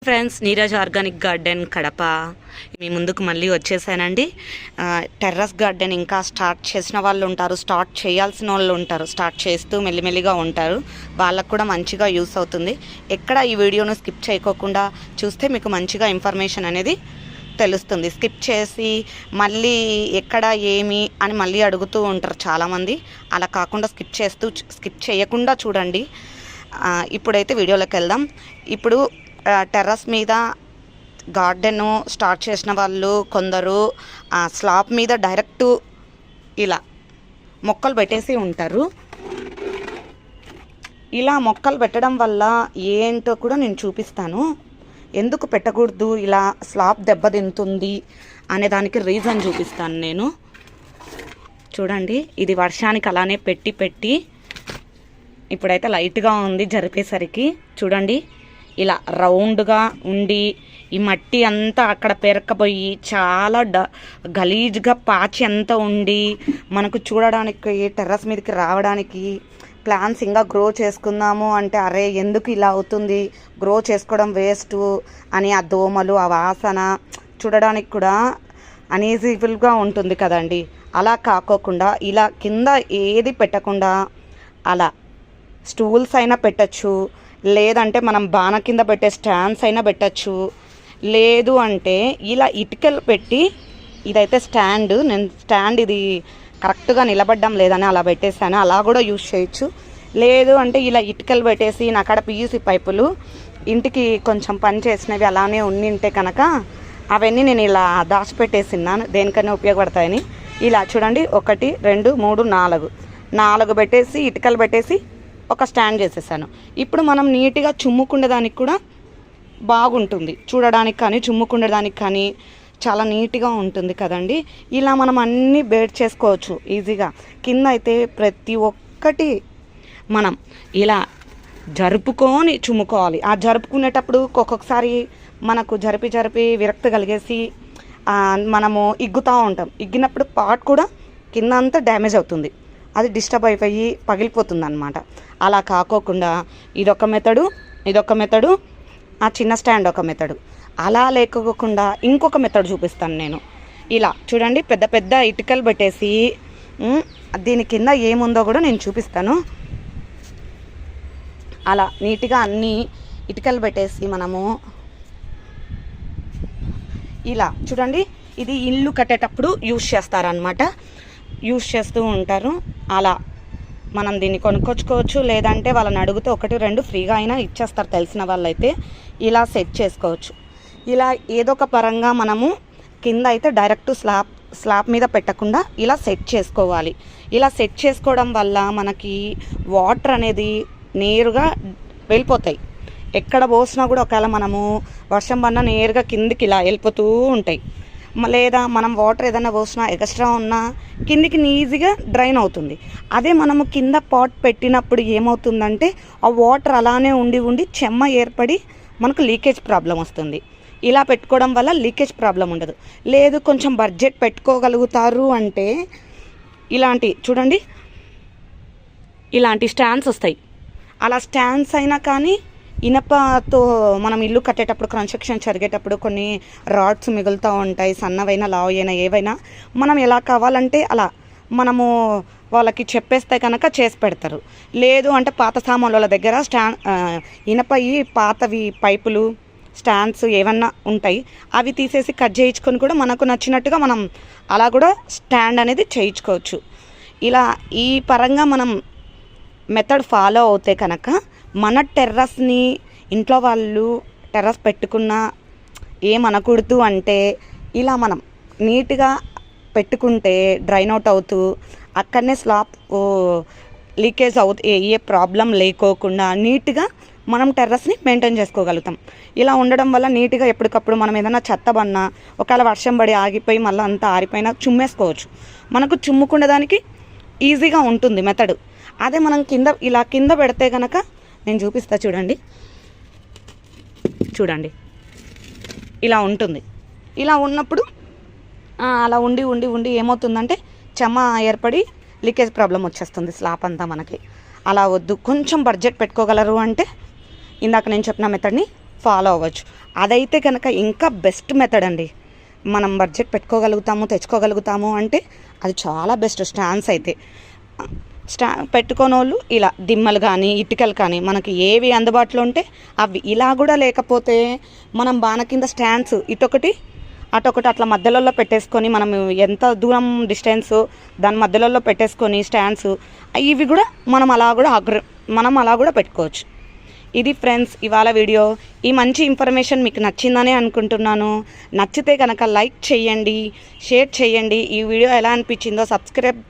Friends, Neeraj organic garden Kadapa మీ ముందుకు మళ్ళీ వచ్చేసానండి. టెర్రస్ గార్డెన్ ఇంకా స్టార్ట్ చేసిన వాళ్ళు ఉంటారు, స్టార్ట్ చేయాల్సిన వాళ్ళు ఉంటారు, స్టార్ట్ చేస్తూ మెల్లిమెల్లిగా ఉంటారు. వాళ్ళకు కూడా మంచిగా యూస్ అవుతుంది. ఎక్కడ ఈ వీడియోను స్కిప్ చేయకోకుండా చూస్తే మీకు మంచిగా ఇన్ఫర్మేషన్ అనేది తెలుస్తుంది. స్కిప్ చేసి మళ్ళీ ఎక్కడ ఏమి అని మళ్ళీ అడుగుతూ ఉంటారు చాలామంది. అలా కాకుండా స్కిప్ చేయకుండా చూడండి. ఇప్పుడైతే వీడియోలోకి వెళ్దాం. ఇప్పుడు టెర్రస్ మీద గార్డెన్ స్టార్ట్ చేసిన వాళ్ళు కొందరు స్లాబ్ మీద డైరెక్ట్ ఇలా మొక్కలు పెట్టేసి ఉంటారు. ఇలా మొక్కలు పెట్టడం వల్ల ఏంటో కూడా నేను చూపిస్తాను. ఎందుకు పెట్టకూడదు, ఇలా స్లాబ్ దెబ్బతింటుంది అనే దానికి రీజన్ చూపిస్తాను నేను. చూడండి, ఇది వర్షానికి అలానే పెట్టి ఇప్పుడైతే లైట్గా ఉంది జరిపేసరికి. చూడండి, ఇలా రౌండ్గా ఉండి ఈ మట్టి అంతా అక్కడ పేరకపోయి చాలా గలీజ్గా పాచి అంతా ఉండి మనకు చూడడానికి టెర్రస్ మీదకి రావడానికి ప్లాంట్స్ ఇంకా గ్రో చేసుకుందాము అంటే అరే ఎందుకు ఇలా అవుతుంది, గ్రో చేసుకోవడం వేస్ట్ అని ఆ దోమలు, ఆ వాసన చూడడానికి కూడా అన్ఈజీబుల్గా ఉంటుంది కదండి. అలా కాకోకుండా ఇలా కింద ఏది పెట్టకుండా అలా స్టూల్స్ అయినా పెట్టచ్చు, లేదంటే మనం బాణ కింద పెట్టే స్టాండ్స్ అయినా పెట్టచ్చు, లేదు అంటే ఇలా ఇటుకలు పెట్టి, ఇదైతే స్టాండ్, నేను స్టాండ్ ఇది కరెక్ట్గా నిలబడ్డం లేదని అలా పెట్టేశాను, అలా కూడా యూజ్ చేయొచ్చు. లేదు అంటే ఇలా ఇటుకలు పెట్టేసి నాకాడ పియూసీ పైపులు ఇంటికి కొంచెం పని చేసినవి అలానే ఉండింటే కనుక అవన్నీ నేను ఇలా దాచిపెట్టేసిన్నాను, దేనికైనా ఉపయోగపడతాయని. ఇలా చూడండి, 1 2 3 4 పెట్టేసి ఇటుకలు పెట్టేసి ఒక స్టాండ్ చేసేసాను. ఇప్పుడు మనం నీట్గా చుమ్ముకుండేదానికి కూడా బాగుంటుంది, చూడడానికి కానీ చుమ్ముకుండేదానికి కానీ చాలా నీట్గా ఉంటుంది కదండి. ఇలా మనం అన్నీ బేడ్ చేసుకోవచ్చు ఈజీగా. కింద అయితే ప్రతి ఒక్కటి మనం ఇలా జరుపుకొని చుమ్ముకోవాలి. ఆ జరుపుకునేటప్పుడు ఒక్కొక్కసారి మనకు జరిపి విరక్తి కలిగేసి మనము ఇగ్గుతూ ఉంటాం. ఇగ్గినప్పుడు పార్ట్ కూడా కింద అంతా డ్యామేజ్ అవుతుంది, అది డిస్టర్బ్ అయిపోయి పగిలిపోతుంది అన్నమాట. అలా కాకోకుండా ఇదొక మెథడు, ఆ చిన్న స్టాండ్ ఒక మెథడు. అలా లేకోకుండా ఇంకొక మెథడ్ చూపిస్తాను నేను. ఇలా చూడండి, పెద్ద ఇటుకలు పెట్టేసి దీని కింద ఏముందో కూడా నేను చూపిస్తాను. అలా నీట్గా అన్నీ ఇటుకలు పెట్టేసి మనము ఇలా చూడండి, ఇది ఇల్లు కట్టేటప్పుడు యూజ్ చేస్తారనమాట, యూజ్ చేస్తూ ఉంటారు. అలా మనం దీన్ని కొనుక్కొచ్చుకోవచ్చు, లేదంటే వాళ్ళని అడిగితే 1 2 ఫ్రీగా అయినా ఇచ్చేస్తారు తెలిసిన వాళ్ళైతే. ఇలా సెట్ చేసుకోవచ్చు. ఇలా ఏదో ఒక పరంగా మనము కింద అయితే డైరెక్ట్ స్లాబ్ మీద పెట్టకుండా ఇలా సెట్ చేసుకోవాలి. ఇలా సెట్ చేసుకోవడం వల్ల మనకి వాటర్ అనేది నేరుగా వెళ్ళిపోతాయి. ఎక్కడ పోసినా కూడా ఒకవేళ మనము వర్షం పడినా నేరుగా కిందికి ఇలా వెళ్ళిపోతూ ఉంటాయి. లేదా మనం వాటర్ ఏదైనా పోసినా ఎక్స్ట్రా ఉన్నా కిందికి ఈజీగా డ్రైన్ అవుతుంది. అదే మనము కింద పాట్ పెట్టినప్పుడు ఏమవుతుందంటే ఆ వాటర్ అలానే ఉండి చెమ్మ ఏర్పడి మనకు లీకేజ్ ప్రాబ్లం వస్తుంది. ఇలా పెట్టుకోవడం వల్ల లీకేజ్ ప్రాబ్లం ఉండదు. లేదు కొంచెం బడ్జెట్ పెట్టుకోగలుగుతారు అంటే ఇలాంటి చూడండి, ఇలాంటి స్టాండ్స్ వస్తాయి. అలా స్టాండ్స్ అయినా కానీ ఇనపతో మనం ఇల్లు కట్టేటప్పుడు కన్స్ట్రక్షన్ జరిగేటప్పుడు కొన్ని రాడ్స్ మిగులుతూ ఉంటాయి, సన్నవైనా లావైనా ఏవైనా. మనం ఎలా కావాలంటే అలా మనము వాళ్ళకి చెప్పేస్తే కనుక చేసి పెడతారు. లేదు అంటే పాత సామాన్ల దగ్గర ఇనపయి పాతవి పైపులు స్టాండ్స్ ఏమన్నా ఉంటాయి, అవి తీసేసి కట్ చేయించుకొని కూడా మనకు నచ్చినట్టుగా మనం అలా కూడా స్టాండ్ అనేది చేయించుకోవచ్చు. ఇలా ఈ పరంగా మనం మెథడ్ ఫాలో అవుతే కనుక మన టెర్రస్ని ఇంట్లో వాళ్ళు టెర్రస్ పెట్టుకున్నా ఏమనకూడదు. అంటే ఇలా మనం నీట్గా పెట్టుకుంటే డ్రైన్ అవుట్ అవుతూ అక్కడనే స్లాబ్ లీకేజ్ ఏ ప్రాబ్లం లేకోకుండా నీట్గా మనం టెర్రస్ని మెయింటైన్ చేసుకోగలుగుతాం. ఇలా ఉండడం వల్ల నీట్గా ఎప్పటికప్పుడు మనం ఏదైనా చెత్త పడినా ఒకవేళ వర్షం పడి ఆగిపోయి మళ్ళీ అంతా ఆరిపోయినా చుమ్మేసుకోవచ్చు. మనకు చుమ్ముకునేదానికి ఈజీగా ఉంటుంది మెథడ్. అదే మనం కింద పెడితే కనుక నేను చూపిస్తా చూడండి ఇలా ఉంటుంది. ఇలా ఉన్నప్పుడు అలా ఉండి ఏమవుతుందంటే చెమ్మ ఏర్పడి లీకేజ్ ప్రాబ్లం వచ్చేస్తుంది స్లాబ్ అంతా మనకి. అలా వద్దు, కొంచెం బడ్జెట్ పెట్టుకోగలరు అంటే ఇందాక నేను చెప్పిన మెథడ్ని ఫాలో అవ్వచ్చు. అదైతే కనుక ఇంకా బెస్ట్ మెథడ్ అండి. మనం బడ్జెట్ పెట్టుకోగలుగుతాము, తెచ్చుకోగలుగుతాము అంటే అది చాలా బెస్ట్. స్టాండ్స్ అయితే పెట్టుకోని వాళ్ళు ఇలా దిమ్మలు కానీ ఇటుకలు కానీ మనకి ఏవి అందుబాటులో ఉంటే అవి, ఇలా కూడా లేకపోతే మనం బాణ కింద స్టాండ్స్ ఇటొకటి అటొకటి అట్లా మధ్యలో పెట్టేసుకొని, మనం ఎంత దూరం డిస్టెన్స్ దాని మధ్యలో పెట్టేసుకొని స్టాండ్స్ ఇవి కూడా మనం అలా కూడా పెట్టుకోవచ్చు. ఇది ఫ్రెండ్స్ ఇవాళ వీడియో. ఈ మంచి ఇన్ఫర్మేషన్ మీకు నచ్చిందని అనుకుంటున్నాను. నచ్చితే కనుక లైక్ చేయండి, షేర్ చేయండి. ఈ వీడియో ఎలా అనిపించిందో సబ్స్క్రైబ్